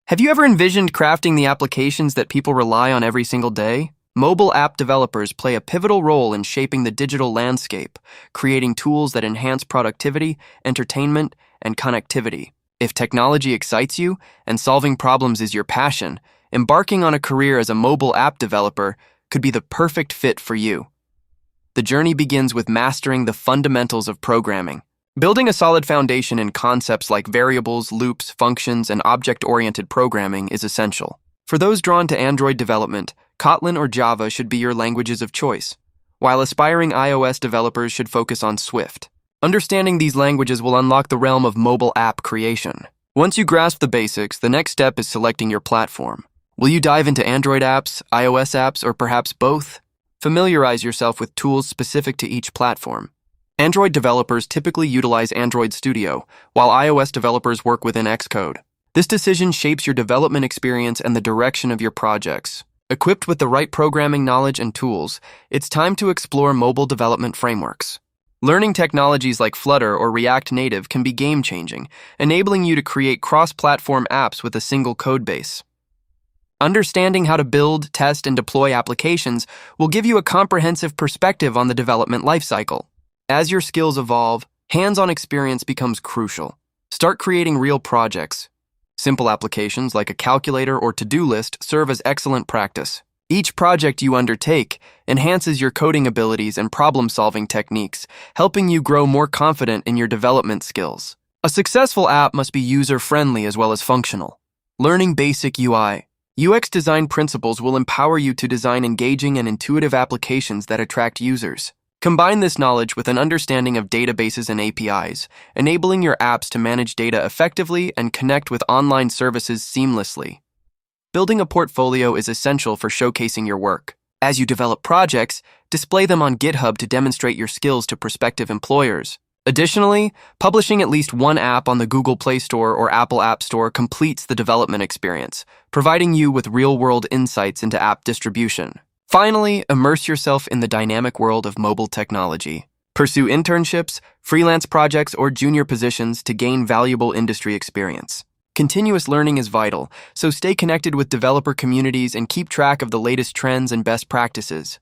Have you ever envisioned crafting the applications that people rely on every single day? Mobile app developers play a pivotal role in shaping the digital landscape, creating tools that enhance productivity, entertainment, and connectivity. If technology excites you and solving problems is your passion, embarking on a career as a mobile app developer could be the perfect fit for you. The journey begins with mastering the fundamentals of programming. Building a solid foundation in concepts like variables, loops, functions, and object-oriented programming is essential. For those drawn to Android development, Kotlin or Java should be your languages of choice, while aspiring iOS developers should focus on Swift. Understanding these languages will unlock the realm of mobile app creation. Once you grasp the basics, the next step is selecting your platform. Will you dive into Android apps, iOS apps, or perhaps both? Familiarize yourself with tools specific to each platform. Android developers typically utilize Android Studio, while iOS developers work within Xcode. This decision shapes your development experience and the direction of your projects. Equipped with the right programming knowledge and tools, it's time to explore mobile development frameworks. Learning technologies like Flutter or React Native can be game-changing, enabling you to create cross-platform apps with a single codebase. Understanding how to build, test, and deploy applications will give you a comprehensive perspective on the development lifecycle. As your skills evolve, hands-on experience becomes crucial. Start creating real projects. Simple applications like a calculator or to-do list serve as excellent practice. Each project you undertake enhances your coding abilities and problem-solving techniques, helping you grow more confident in your development skills. A successful app must be user-friendly as well as functional. Learning basic UI. UX design principles will empower you to design engaging and intuitive applications that attract users. Combine this knowledge with an understanding of databases and APIs, enabling your apps to manage data effectively and connect with online services seamlessly. Building a portfolio is essential for showcasing your work. As you develop projects, display them on GitHub to demonstrate your skills to prospective employers. Additionally, publishing at least one app on the Google Play Store or Apple App Store completes the development experience, providing you with real-world insights into app distribution. Finally, immerse yourself in the dynamic world of mobile technology. Pursue internships, freelance projects, or junior positions to gain valuable industry experience. Continuous learning is vital, so stay connected with developer communities and keep track of the latest trends and best practices.